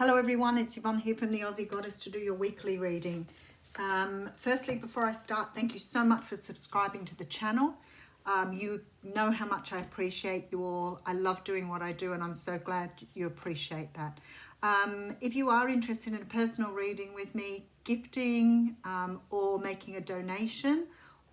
Hello everyone, it's Yvonne here from the Aussie Goddess to do your weekly reading. Firstly, before I start, thank you so much for subscribing to the channel. You know how much I appreciate you all. I love doing what I do and I'm so glad you appreciate that. If you are interested in a personal reading with me, gifting or making a donation,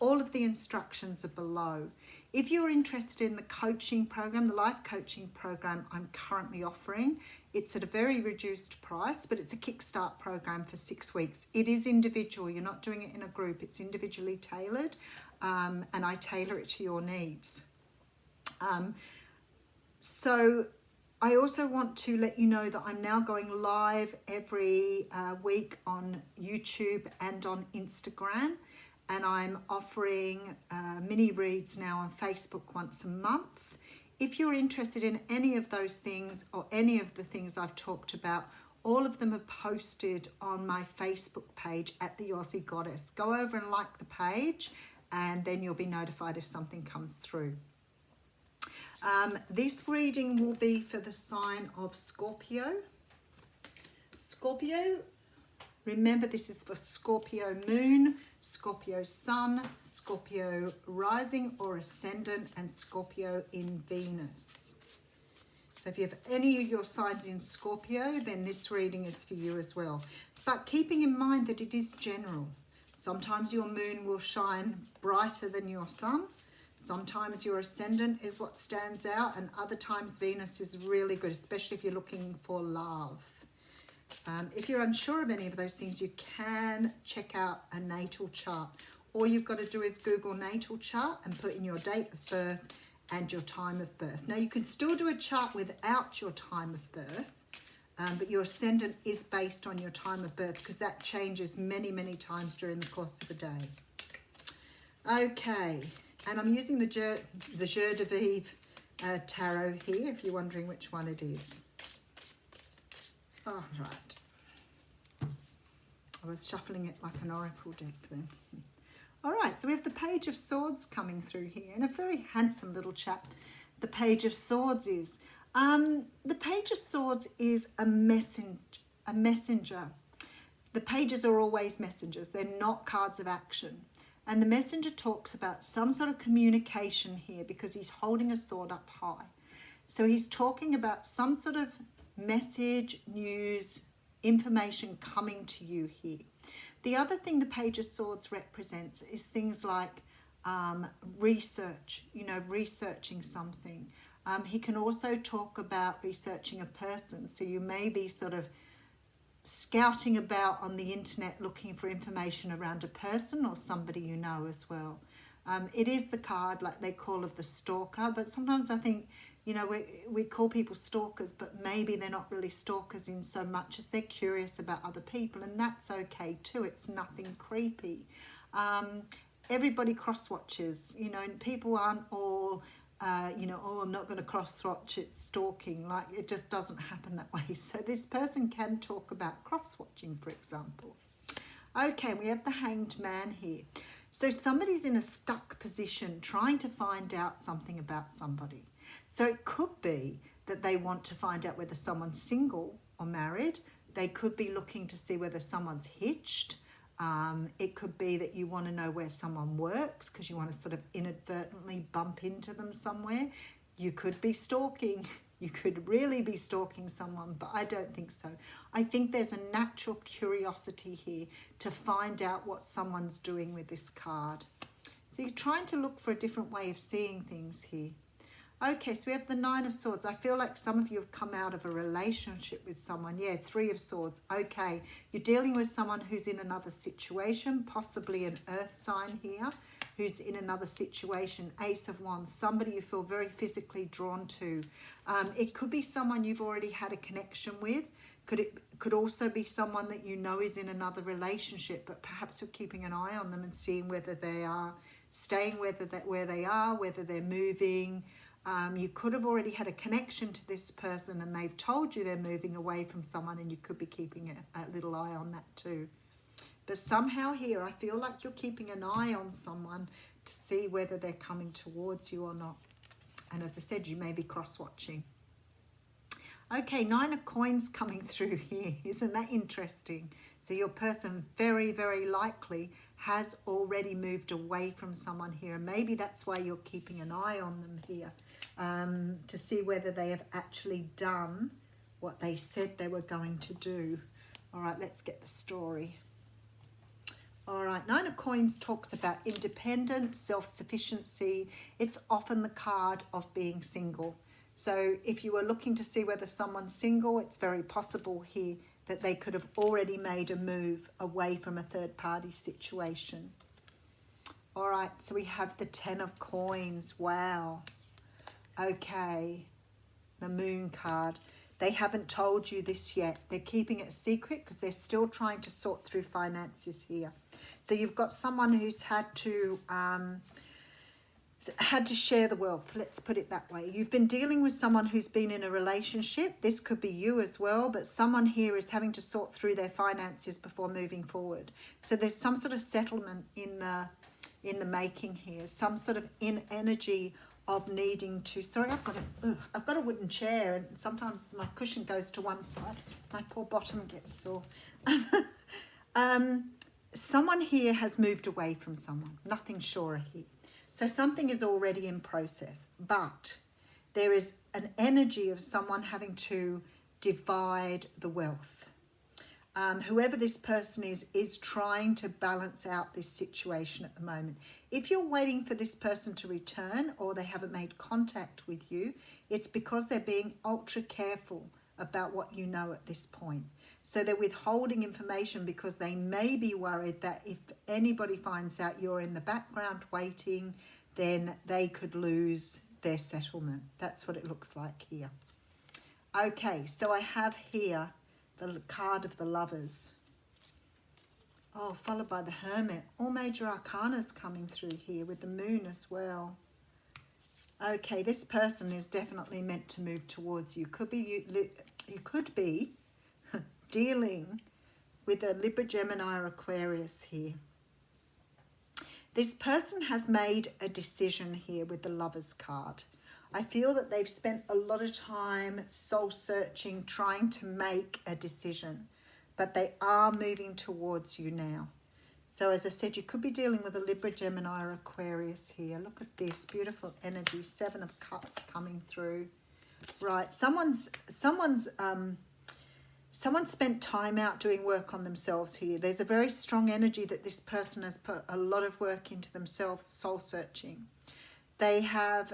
all of the instructions are below. If you're interested in the coaching program, the life coaching program I'm currently offering, it's at a very reduced price, but it's a kickstart program for 6 weeks. It is individual. You're not doing it in a group. It's individually tailored, and I tailor it to your needs. So I also want to let you know that I'm now going live every week on YouTube and on Instagram. And I'm offering mini reads now on Facebook once a month. If you're interested in any of those things or any of the things I've talked about, all of them are posted on my Facebook page at the Aussie Goddess. Go over and like the page and then you'll be notified if something comes through. This reading will be for the sign of Scorpio. Scorpio, remember this is for Scorpio moon, Scorpio sun, Scorpio rising or ascendant, and Scorpio in Venus. So if you have any of your signs in Scorpio, then this reading is for you as well. But keeping in mind that it is general. Sometimes your moon will shine brighter than your sun. Sometimes your ascendant is what stands out, and other times Venus is really good, especially if you're looking for love. If you're unsure of any of those things, you can check out a natal chart. All you've got to do is Google natal chart and put in your date of birth and your time of birth. Now, you can still do a chart without your time of birth, but your ascendant is based on your time of birth because that changes many, many times during the course of a day. Okay, and I'm using the Jour de Vivre tarot here, if you're wondering which one it is. All right. I was shuffling it like an oracle deck then. All right, so we have the Page of Swords coming through here, and a very handsome little chap. The Page of Swords is. The Page of Swords is a messenger. The pages are always messengers. They're not cards of action. And the messenger talks about some sort of communication here because he's holding a sword up high. So he's talking about some sort of message, news, information coming to you here. The other thing the Page of Swords represents is things like research, researching something. He can also talk about researching a person. So you may be sort of scouting about on the internet looking for information around a person or somebody you know as well. It is the card like they call of the stalker, but sometimes I think we call people stalkers, but maybe they're not really stalkers in so much as they're curious about other people, and that's okay too. It's nothing creepy. Everybody cross-watches, and people aren't all, oh, I'm not going to cross-watch, it's stalking. Like, it just doesn't happen that way. So this person can talk about cross-watching, for example. Okay, we have the Hanged Man here. So somebody's in a stuck position trying to find out something about somebody. So it could be that they want to find out whether someone's single or married. They could be looking to see whether someone's hitched. It could be that you want to know where someone works because you want to sort of inadvertently bump into them somewhere. You could be stalking. You could really be stalking someone, but I don't think so. I think there's a natural curiosity here to find out what someone's doing with this card. So you're trying to look for a different way of seeing things here. Okay, so we have the Nine of Swords. I feel like some of you have come out of a relationship with someone. Yeah, Three of Swords. Okay, you're dealing with someone who's in another situation, possibly an earth sign here, who's in another situation. Ace of Wands, somebody you feel very physically drawn to. It could be someone you've already had a connection with. Could also be someone that you know is in another relationship, but perhaps you're keeping an eye on them and seeing whether they are staying where they are, whether they're moving. You could have already had a connection to this person and they've told you they're moving away from someone, and you could be keeping a little eye on that too. But somehow here, I feel like you're keeping an eye on someone to see whether they're coming towards you or not. And as I said, you may be cross-watching. Okay, 9 of coins coming through here. Isn't that interesting? So your person very, very likely has already moved away from someone here. And maybe that's why you're keeping an eye on them here, to see whether they have actually done what they said they were going to do. All right, let's get the story. All right, 9 of coins talks about independence, self-sufficiency. It's often the card of being single. So if you were looking to see whether someone's single, it's very possible here that they could have already made a move away from a third-party situation. All right, so we have the 10 of coins. Wow. Okay, the moon card. They haven't told you this yet. They're keeping it secret because they're still trying to sort through finances here. So you've got someone who's had to share the wealth, let's put it that way. You've been dealing with someone who's been in a relationship. This could be you as well, but someone here is having to sort through their finances before moving forward. So there's some sort of settlement in the making here, some sort of energy of needing to, sorry, I've got a wooden chair and sometimes my cushion goes to one side. My poor bottom gets sore. Someone here has moved away from someone, nothing sure here. So something is already in process, but there is an energy of someone having to divide the wealth. Whoever this person is trying to balance out this situation at the moment. If you're waiting for this person to return or they haven't made contact with you, it's because they're being ultra careful about what you know at this point. So they're withholding information because they may be worried that if anybody finds out you're in the background waiting, then they could lose their settlement. That's what it looks like here. Okay, so I have here the card of the Lovers. Oh, followed by the Hermit. All major arcanas coming through here with the Moon as well. Okay, this person is definitely meant to move towards you. You could be dealing with a Libra, Gemini or Aquarius here. This person has made a decision here with the Lovers card. I feel that they've spent a lot of time soul searching, trying to make a decision, but they are moving towards you now. So as I said, you could be dealing with a Libra, Gemini or Aquarius here. Look at this beautiful energy, 7 of Cups coming through. Right, someone's spent time out doing work on themselves here. There's a very strong energy that this person has put a lot of work into themselves, soul searching. They have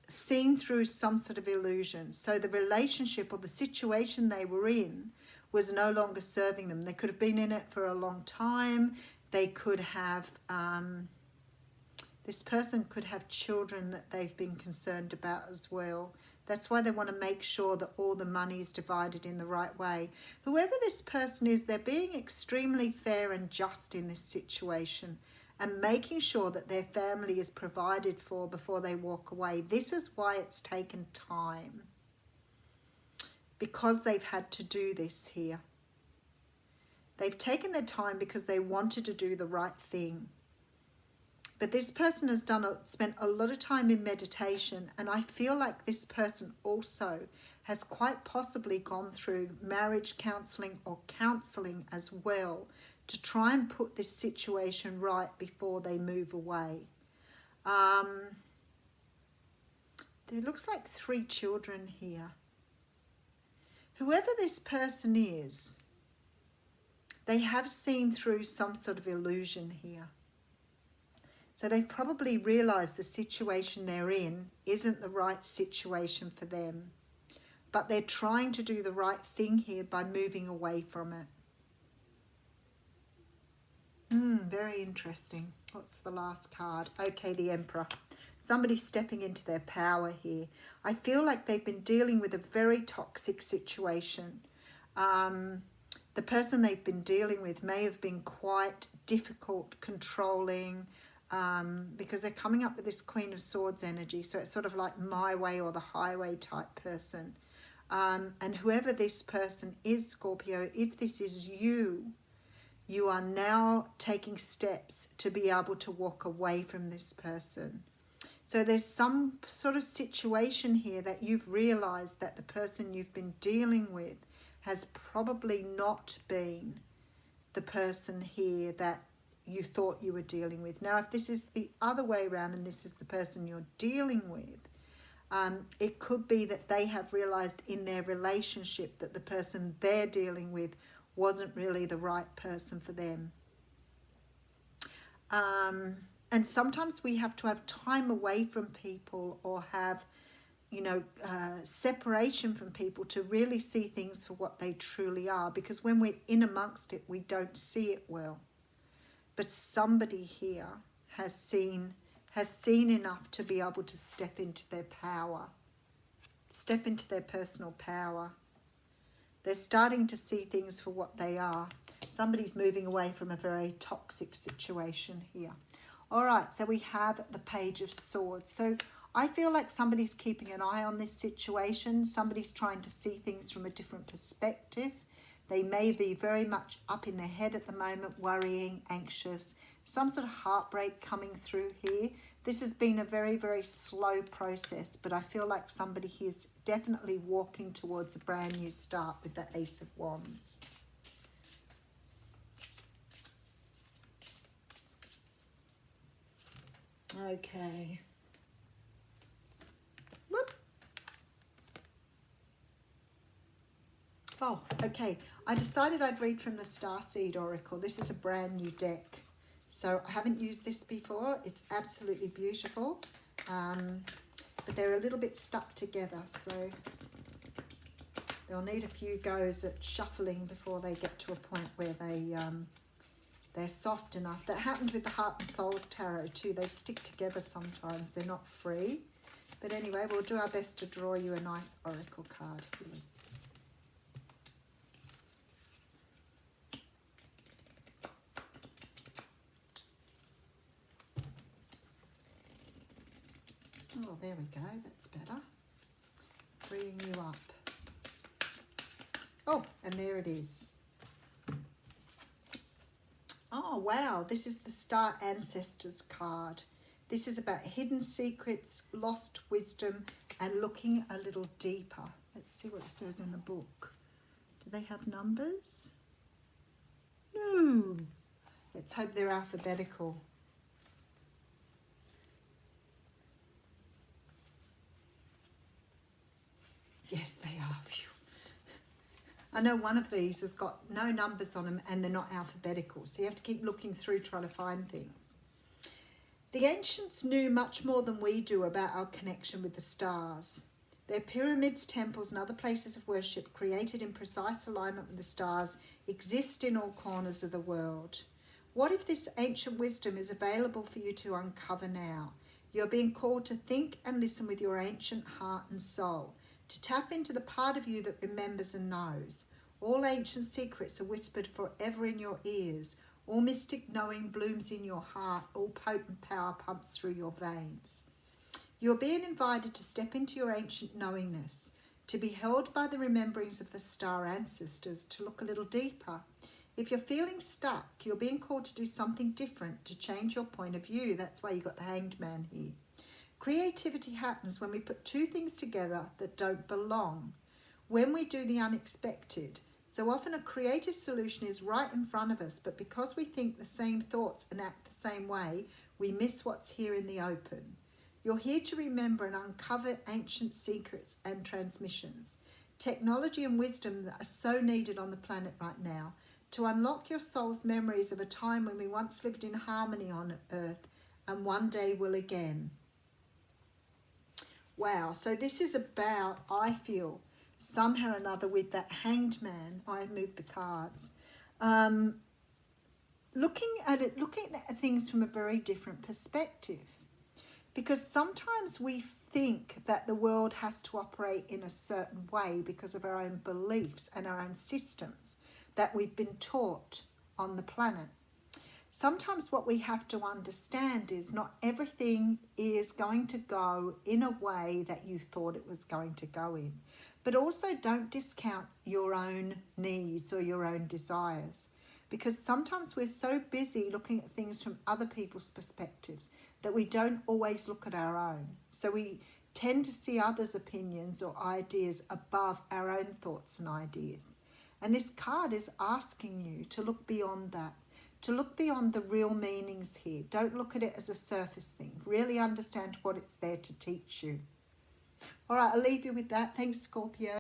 seen through some sort of illusion. So the relationship or the situation they were in was no longer serving them. They could have been in it for a long time. They could have, this person could have children that they've been concerned about as well. That's why they want to make sure that all the money is divided in the right way. Whoever this person is, they're being extremely fair and just in this situation and making sure that their family is provided for before they walk away. This is why it's taken time, because they've had to do this here. They've taken their time because they wanted to do the right thing. But this person has spent a lot of time in meditation, and I feel like this person also has quite possibly gone through marriage counselling or counselling as well to try and put this situation right before they move away. There looks like 3 children here. Whoever this person is, they have seen through some sort of illusion here. So they've probably realised the situation they're in isn't the right situation for them. But they're trying to do the right thing here by moving away from it. Very interesting. What's the last card? Okay, the Emperor. Somebody stepping into their power here. I feel like they've been dealing with a very toxic situation. The person they've been dealing with may have been quite difficult, controlling, because they're coming up with this Queen of Swords energy. So it's sort of like my way or the highway type person. And whoever this person is, Scorpio, if this is you, you are now taking steps to be able to walk away from this person. So there's some sort of situation here that you've realized that the person you've been dealing with has probably not been the person here that you thought you were dealing with. Now, if this is the other way around and this is the person you're dealing with, it could be that they have realized in their relationship that the person they're dealing with wasn't really the right person for them. And sometimes we have to have time away from people or have, separation from people to really see things for what they truly are. Because when we're in amongst it, we don't see it well. But somebody here has seen enough to be able to step into their power, step into their personal power. They're starting to see things for what they are. Somebody's moving away from a very toxic situation here. All right, so we have the Page of Swords. So I feel like somebody's keeping an eye on this situation. Somebody's trying to see things from a different perspective. They may be very much up in their head at the moment, worrying, anxious, some sort of heartbreak coming through here. This has been a very, very slow process, but I feel like somebody here is definitely walking towards a brand new start with the Ace of Wands. Okay. Whoop. Oh, okay. I decided I'd read from the Starseed Oracle. This is a brand new deck. So I haven't used this before. It's absolutely beautiful. But they're a little bit stuck together. So they'll need a few goes at shuffling before they get to a point where they're soft enough. That happens with the Heart and Souls Tarot too. They stick together sometimes. They're not free. But anyway, we'll do our best to draw you a nice oracle card here. Oh, there we go. That's better. Freeing you up. Oh, and there it is. Oh, wow. This is the Star Ancestors card. This is about hidden secrets, lost wisdom, and looking a little deeper. Let's see what it says in the book. Do they have numbers? No. Let's hope they're alphabetical. Yes, they are. Phew. I know one of these has got no numbers on them and they're not alphabetical. So you have to keep looking through trying to find things. The ancients knew much more than we do about our connection with the stars. Their pyramids, temples and other places of worship created in precise alignment with the stars exist in all corners of the world. What if this ancient wisdom is available for you to uncover now? You're being called to think and listen with your ancient heart and soul, to tap into the part of you that remembers and knows. All ancient secrets are whispered forever in your ears. All mystic knowing blooms in your heart. All potent power pumps through your veins. You're being invited to step into your ancient knowingness, to be held by the rememberings of the star ancestors, to look a little deeper. If you're feeling stuck, you're being called to do something different, to change your point of view. That's why you got the Hanged Man here. Creativity happens when we put two things together that don't belong. When we do the unexpected. So often a creative solution is right in front of us, but because we think the same thoughts and act the same way, we miss what's here in the open. You're here to remember and uncover ancient secrets and transmissions. Technology and wisdom that are so needed on the planet right now, to unlock your soul's memories of a time when we once lived in harmony on Earth and one day will again. Wow, so this is about, I feel, somehow or another with that Hanged Man. I moved the cards. Looking at things from a very different perspective. Because sometimes we think that the world has to operate in a certain way because of our own beliefs and our own systems that we've been taught on the planet. Sometimes what we have to understand is not everything is going to go in a way that you thought it was going to go in. But also don't discount your own needs or your own desires. because sometimes we're so busy looking at things from other people's perspectives that we don't always look at our own. So we tend to see others' opinions or ideas above our own thoughts and ideas. And this card is asking you to look beyond that, to look beyond the real meanings here. Don't look at it as a surface thing. Really understand what it's there to teach you. All right, I'll leave you with that. Thanks, Scorpio.